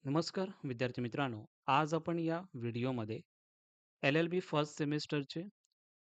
नमस्कार विद्यार्थी मित्रांनो. आज आपण या व्हिडिओमध्ये एल-एल-बी फर्स्ट सेमिस्टरचे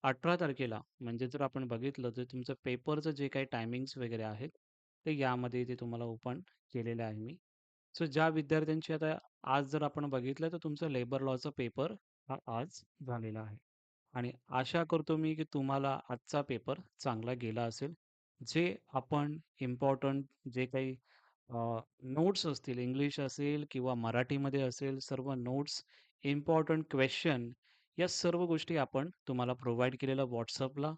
18 तारखेला म्हणजे जर आपण बघितलं तर तुमचं पेपरचं जे काही टायमिंग्स वगैरे आहेत, ते यामध्ये इथे तुम्हाला ओपन केलेले आहे मी. सो ज्या विद्यार्थ्यांची आता आज जर आपण बघितलं तर तुमचं लेबर लॉचा पेपर हा आज झालेला आहे. आणि आशा करतो मी की तुम्हाला आजचा पेपर चांगला गेला असेल. जे आपण इम्पोर्टंट जे काही नोट्स असतील, इंग्लिश असेल किंवा मराठीमध्ये असेल, सर्व नोट्स, इम्पोर्टंट क्वेश्चन या सर्व गोष्टी आपण तुम्हाला प्रोव्हाईड केलेलं WhatsAppला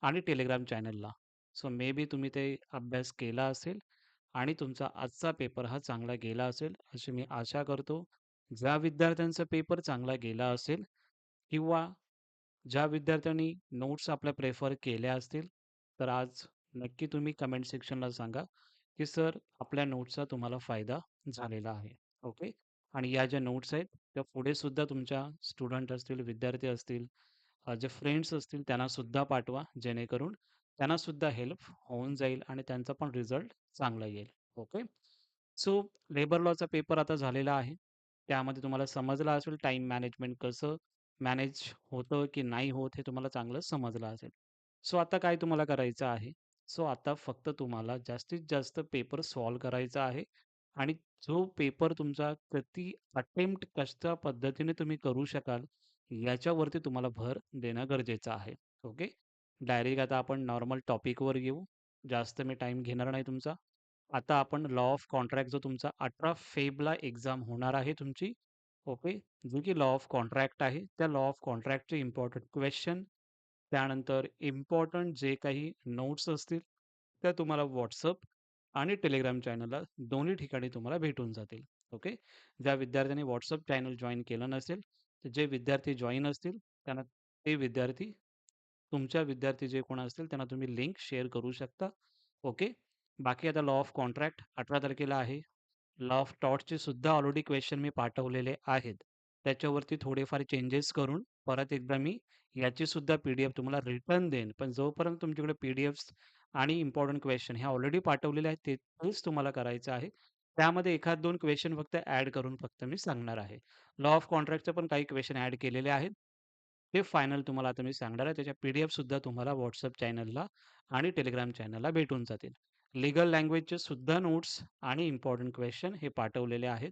आणि Telegram चॅनलला. सो मे बी तुम्ही ते अभ्यास केला असेल आणि तुमचा आजचा पेपर हा चांगला गेला असेल, अशी मी आशा करतो. ज्या विद्यार्थ्यांचा पेपर चांगला गेला असेल किंवा ज्या विद्यार्थ्यांनी नोट्स आपल्या प्रेफर केल्या असतील, तर आज नक्की तुम्ही कमेंट सेक्शनला सांगा, की सर आपल्या नोट्सचा तुम्हाला फायदा झालेला आहे. ओके. आणि या ज्या नोट्स आहेत, त्या पुढे सुद्धा तुमच्या स्टुडंट असतील, विद्यार्थी असतील, जे फ्रेंड्स असतील त्यांना सुद्धा पाठवा, जेणेकरून त्यांना सुद्धा हेल्प होऊन जाईल आणि त्यांचा पण रिझल्ट चांगला येईल. ओके. सो लेबर लॉचा पेपर आता झालेला आहे. त्यामध्ये तुम्हाला समजलं असेल टाईम मॅनेजमेंट कसं मॅनेज होतं की नाही होत हे तुम्हाला चांगलं समजलं असेल. सो आता काय तुम्हाला करायचं आहे? सो आता फक्त तुम्हाला जास्तीत जास्त पेपर सॉल्व्ह करायचा आहे आणि जो पेपर तुमचा किती अटेम्प्ट कशा पद्धतीने तुम्ही करू शकाल याच्यावरती तुम्हाला भर देणं गरजेचं आहे. ओके. डायरेक्ट आता आपण नॉर्मल टॉपिकवर येऊ. जास्त मी टाईम घेणार नाही तुमचा. आता आपण लॉ ऑफ कॉन्ट्रॅक्ट जो तुमचा 18 फेबला एक्झाम होणार आहे तुमची. ओके. जो की लॉ ऑफ कॉन्ट्रॅक्ट आहे. त्या लॉ ऑफ कॉन्ट्रॅक्टचे इम्पोर्टंट क्वेश्चन, त्यानंतर इम्पोर्टंट जे काही नोट्स असतील, त्या तुम्हाला WhatsApp आणि Telegram चॅनलला दोन्ही ठिकाणी तुम्हाला भेटून जातील. ओके. ज्या विद्यार्थ्यांनी WhatsApp चॅनल जॉइन केलं नसेल, तर जे विद्यार्थी जॉइन असतील, त्यांना ते विद्यार्थी तुमच्या विद्यार्थी जे कोण असतील त्यांना तुम्ही लिंक शेअर करू शकता. ओके. बाकी आता लॉ ऑफ कॉन्ट्रॅक्ट 18 तारखेला आहे. लॉ ऑफ टॉर्टचे सुद्धा ऑलरेडी क्वेश्चन मी पाठवलेले आहेत. त्याच्यावरती थोडेफार चेंजेस करून परत एकदा मी याची सुद्धा पी-डी-एफ तुम्हाला रिटर्न देईन. पण जोपर्यंत तुमच्याकडे पी-डी-एफ्स आणि इम्पोर्टंट क्वेश्चन हे ऑलरेडी पाठवलेले आहेत, तेच तुम्हाला करायचं आहे. त्यामध्ये एखाद 2 क्वेश्चन फक्त ॲड करून फक्त मी सांगणार आहे. लॉ ऑफ कॉन्ट्रॅक्टचे पण काही क्वेश्चन ॲड केलेले आहेत. ते फायनल तुम्हाला आता मी सांगणार आहे. त्याच्या पी-डी-एफ सुद्धा तुम्हाला WhatsApp चॅनलला आणि Telegram चॅनलला भेटून जातील. लीगल लँग्वेजचे सुद्धा नोट्स आणि इम्पोर्टंट क्वेश्चन हे पाठवलेले आहेत.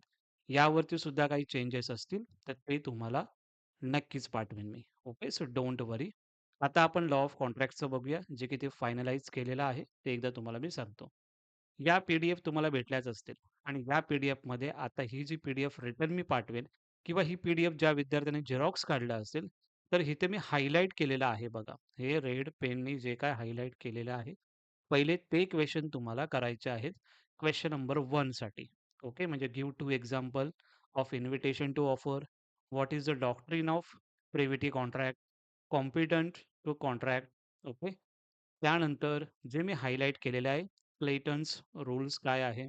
यावरती सुद्धा काही चेंजेस असतील, तर ते तुम्हाला नक्कीच पाठवेन मी. ओके. सो डोंट वरी. आता आपण लॉ ऑफ कॉन्ट्रॅक्टचं बघूया, जे की ते फायनलाईज केलेलं आहे. ते एकदा तुम्हाला मी सांगतो. या पी-डी-एफ तुम्हाला भेटल्याच असतील आणि या पी-डी-एफमध्ये आता ही जी पी-डी-एफ रिटर्न मी पाठवेन किंवा ही पी-डी-एफ ज्या विद्यार्थ्यांनी झेरॉक्स काढला असेल, तर इथे मी हायलाइट केलेलं आहे बघा. हे रेड पेननी जे काय हायलाइट केलेलं आहे, पहिले ते क्वेशन तुम्हाला करायचे आहेत. क्वेशन नंबर 1 साठी. ओके. म्हणजे give 2 example of invitation to offer. What is the doctrine of privity contract, competent to contract. Okay. त्यानंतर जे मी हायलाइट केलेले आहे, क्लेटन्स रूल्स काय आहे?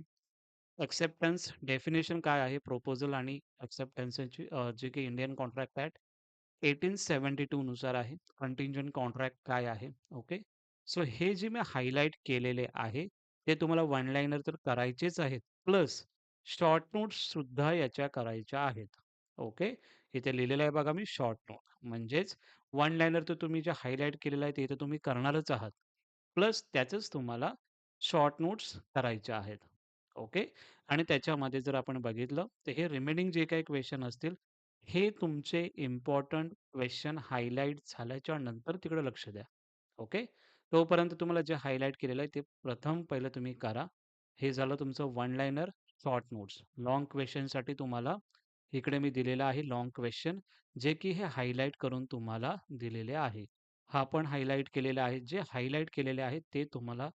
एक्सेप्टन्स डेफिनिशन काय आहे? प्रपोजल आणि एक्सेप्टन्सची जे काही इंडियन कॉन्ट्रॅक्ट ॲक्ट 1872 नुसार आहे. कंटिंजंट कॉन्ट्रॅक्ट काय आहे? ओके. सो हे जे मी हायलाइट केलेले आहे, ते तुम्हाला वन लाइनर तर करायचेच आहेत. प्लस शॉर्ट नोट्स सुद्धा याच्या करायच्या आहेत. ओके. इथे लिहिलेलं आहे बघा मी शॉर्ट नोट. म्हणजेच वन लाइनर तर तुम्ही जे हायलाइट केलेलं आहे, ते तर तुम्ही करणारच आहात. प्लस त्याचंच तुम्हाला शॉर्ट नोट्स करायच्या आहेत. ओके. आणि त्याच्यामध्ये जर आपण बघितलं, तर हे रिमेनिंग जे काही क्वेशन असतील, हे तुमचे इम्पोर्टंट क्वेशन हायलाइट झाल्याच्या नंतर तिकडे लक्ष द्या. ओके. तोपर्यंत तुम्हाला जे हायलाइट केलेलं आहे, ते प्रथम पहिलं तुम्ही करा. हे झालं तुमचं one liner, short notes. Long क्वेशनसाठी तुम्हाला इकडे मी दिलेलं आहे लाँग क्वेशन, जे की हे हायलाइट करून तुम्हाला दिलेले आहे. हा पण हायलाइट केलेला आहे. जे हायलाइट केलेले आहेत, ते तुम्हाला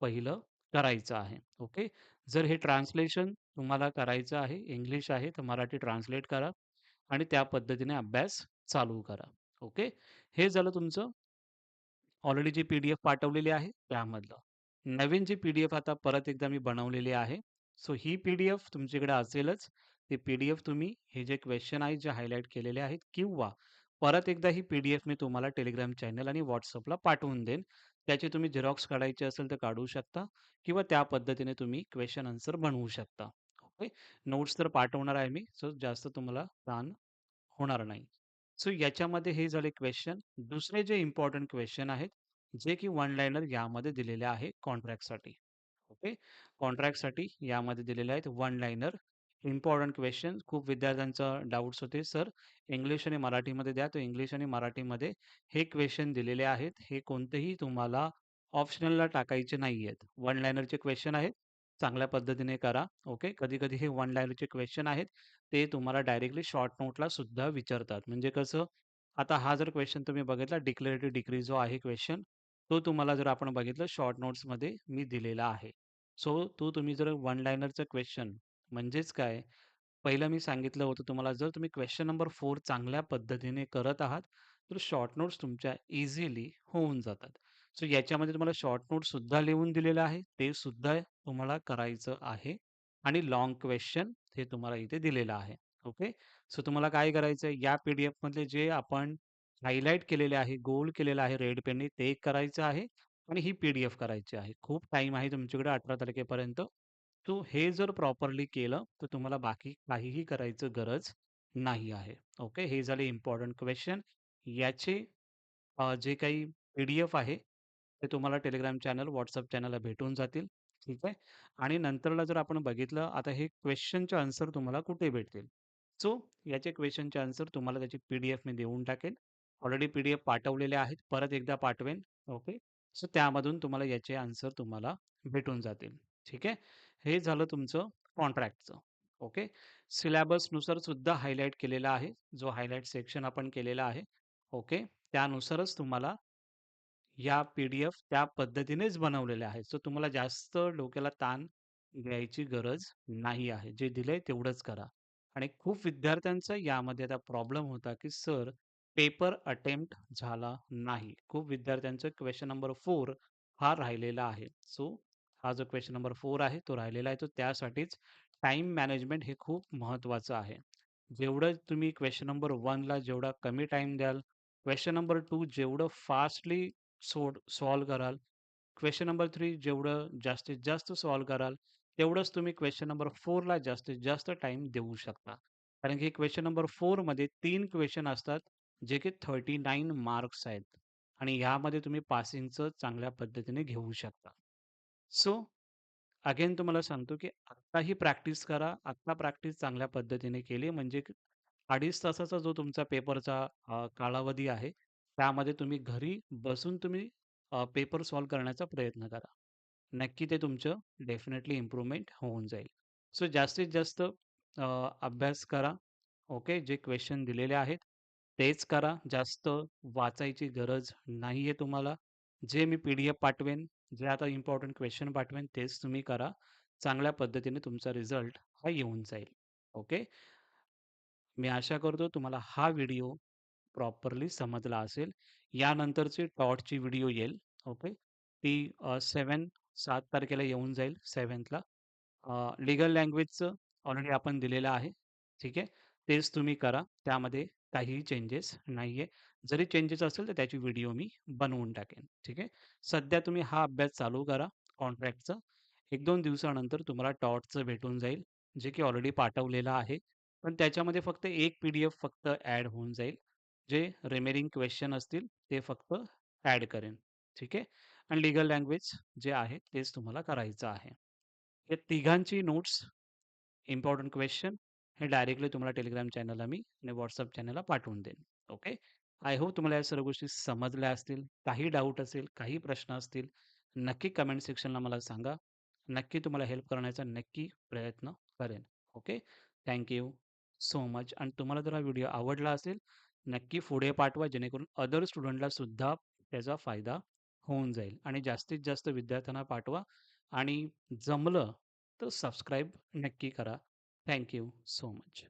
पहिलं करायचं आहे. ओके. जर हे ट्रान्सलेशन तुम्हाला करायचं आहे, इंग्लिश आहे, तर मराठी ट्रान्सलेट करा आणि त्या पद्धतीने अभ्यास चालू करा. ओके. हे झालं तुमचं ऑलरेडी जी पी-डी-एफ पाठवलेली आहे त्यामधलं. नवीन जी पी-डी-एफ आता परत एकदा मी बनवलेली आहे. सो ही पी-डी-एफ तुमच्याकडे असेलच. ती पी-डी-एफ तुम्ही हे जे क्वेश्चन आहेत जे हायलाइट केलेले आहेत किंवा परत एकदा ही पी-डी-एफ मी तुम्हाला Telegram चॅनल आणि WhatsAppला पाठवून देईन. त्याची तुम्ही झेरॉक्स काढायची असेल तर काढू शकता किंवा त्या पद्धतीने तुम्ही क्वेशन आन्सर बनवू शकता. ओके. नोट्स तर पाठवणार आहे मी. सो जास्त तुम्हाला ताण होणार नाही. सो याच्यामध्ये हे झाले क्वेश्चन. दुसरे जे इम्पोर्टंट क्वेश्चन आहेत, जे की वन लाइनर यामध्ये दिलेले आहे कॉन्ट्रॅक्टसाठी. ओके. कॉन्ट्रॅक्टसाठी यामध्ये दिलेले आहेत वन लाइनर इम्पोर्टंट क्वेश्चन. खूप विद्यार्थ्यांचा डाउट्स होते, "सर इंग्लिश आणि मराठीमध्ये द्या." तर इंग्लिश आणि मराठीमध्ये हे क्वेश्चन दिलेले आहेत. हे कोणतेही तुम्हाला ऑप्शनलला टाकायचे नाहीयेत. वन लाइनरचे क्वेश्चन आहेत. चांगल्या पद्धतीने करा. ओके. कधी-कधी हे वन लाइनरचे क्वेश्चन आहेत, ते तुम्हाला डायरेक्टली शॉर्ट नोटला सुद्धा विचारतात. म्हणजे कसं, आता हा जर क्वेश्चन तुम्ही बघितला डिक्लेरेटिव्ह डिग्री जो आहे क्वेश्चन, तो तुम्हाला जर आपण बघितलं शॉर्ट नोट्समध्ये मी दिलेला आहे. सो तो तुम्ही जर वन लाइनरचा क्वेश्चन म्हणजेच काय, पहिलं मी सांगितलं होतं तुम्हाला जर तुम्ही क्वेश्चन नंबर 4 चांगल्या पद्धतीने करत आहात, तर शॉर्ट नोट्स तुमच्या इझिली होऊन जातात. सो याच्यामध्ये तुम्हाला शॉर्ट नोट सुद्धा लिहून दिलेलं आहे. ते सुद्धा तुम्हाला करायचं आहे आणि लाँग क्वेश्चन हे तुम्हाला इथे दिलेलं आहे. ओके. सो तुम्हाला काय करायचं आहे, या पी-डी-एफमधले जे आपण हायलाइट केलेले आहे, गोल केलेलं आहे रेड पेनने ते एक करायचं आहे आणि ही पी-डी-एफ करायची आहे. खूप टाईम आहे तुमच्याकडे 18 तारखेपर्यंत. तो हे जर प्रॉपरली केलं, तर तुम्हाला बाकी काहीही करायचं गरज नाही आहे. ओके. हे झाले इम्पोर्टंट क्वेश्चन. याचे जे काही पी-डी-एफ आहे, ते तुम्हाला Telegram चॅनल, WhatsApp चॅनलला भेटून जातील. ठीक आहे. आणि नंतरला जर आपण बघितलं, आता हे क्वेश्चनचे आन्सर तुम्हाला कुठे भेटतील? सो याचे क्वेश्चनचे आन्सर तुम्हाला त्याची पी-डी-एफ मी देऊन टाकेन. ऑलरेडी पी-डी-एफ पाठवलेले आहेत. परत एकदा पाठवेन. ओके. सो त्यामधून तुम्हाला याचे आन्सर तुम्हाला भेटून जातील. ठीक आहे. हे झालं तुमचं कॉन्ट्रॅक्टचं. ओके. सिलॅबसनुसार सुद्धा हायलाइट केलेला आहे. जो हायलाइट सेक्शन आपण केलेला आहे. ओके. त्यानुसारच तुम्हाला या पी-डी-एफ त्या पद्धतीनेच बनवलेल्या आहेत. सो तुम्हाला जास्त डोक्याला ताण घ्यायची गरज नाही आहे. जे दिलंय तेवढंच करा. आणि खूप विद्यार्थ्यांचा यामध्ये आता प्रॉब्लेम होता, की सर पेपर अटेम्प्ट झाला नाही. खूप विद्यार्थ्यांचं क्वेशन नंबर 4 हा राहिलेला आहे. सो हा जो क्वेशन नंबर 4 आहे तो राहिलेला आहे. तर त्यासाठीच टाईम मॅनेजमेंट हे खूप महत्त्वाचं आहे. जेवढं तुम्ही क्वेशन नंबर 1ला जेवढा कमी टाईम द्याल, क्वेशन नंबर 2 जेवढं फास्टली सॉल्व्ह कराल. क्वेशन नंबर 3 जेवढं जास्तीत जास्त सॉल्व्ह कराल, तेवढंच तुम्ही क्वेशन नंबर 4ला जास्तीत जास्त टाईम देऊ शकता. कारण की क्वेशन नंबर 4 मध्ये 3 क्वेशन असतात, जे की 39 मार्क्स आहेत आणि ह्यामध्ये तुम्ही पासिंगचं चांगल्या पद्धतीने घेऊ शकता. सो अगेन तुम्हाला सांगतो, की आत्ताही प्रॅक्टिस करा. आत्ता प्रॅक्टिस चांगल्या पद्धतीने केली म्हणजे 2.5 तासाचा जो तुमचा पेपरचा कालावधी आहे, त्यामध्ये तुम्ही घरी बसून तुम्ही पेपर सॉल्व्ह करण्याचा प्रयत्न करा. नक्की ते तुमचं डेफिनेटली इम्प्रूव्हमेंट होऊन जाईल. सो जास्तीत जास्त अभ्यास करा. ओके. जे क्वेश्चन दिलेले आहेत, तेच करा. जास्त वाचायची गरज नाहीये तुम्हाला. जे मी पी-डी-एफ पाठवेन, जे आता इम्पोर्टंट क्वेश्चन पाठवेन, तेच तुम्ही करा. चांगल्या पद्धतीने तुमचा रिझल्ट हा येऊन जाईल. ओके. मी आशा करतो तुम्हाला हा व्हिडिओ प्रॉपरली समजला असेल. यानंतरची टॉटची व्हिडिओ येईल. ओके. ती 7 तारखेला येऊन जाईल 7थला. लीगल लँग्वेजचं ऑलरेडी आपण दिलेलं आहे. ठीक आहे. तेच तुम्ही करा. त्यामध्ये काहीही चेंजेस नाहीये. जरी चेंजेस असेल तर त्याची व्हिडिओ मी बनवून टाकेन. ठीक आहे. सध्या तुम्ही हा अभ्यास चालू करा कॉन्ट्रॅक्टचा. 1-2 दिवसानंतर तुम्हाला टॉटचं भेटून जाईल, जे की ऑलरेडी पाठवलेलं आहे. पण त्याच्यामध्ये फक्त एक पी-डी-एफ फक्त ॲड होऊन जाईल. जे रिमेनिंग क्वेश्चन असतील ते फक्त ॲड करेन. ठीक आहे. आणि लीगल लँग्वेज जे आहे तेच तुम्हाला करायचं आहे. या तिघांची नोट्स, इम्पोर्टंट क्वेश्चन हे डायरेक्टली तुम्हाला Telegram चॅनलला मी आणि WhatsApp चॅनलला पाठवून देईन. ओके. आय होप तुम्हाला या सर्व गोष्टी समजल्या असतील. काही डाऊट असेल, काही प्रश्न असतील, नक्की कमेंट सेक्शनला मला सांगा. नक्की तुम्हाला हेल्प करण्याचा नक्की प्रयत्न करेन. ओके. Thank so much. आणि तुम्हाला जर हा व्हिडिओ आवडला असेल, नक्की पुढे पाठवा जेणेकरून अदर स्टुडंटला सुद्धा त्याचा फायदा होऊन जाईल आणि जास्तीत जास्त विद्यार्थ्यांना पाठवा आणि जमलं तर सबस्क्राईब नक्की करा. Thank so much.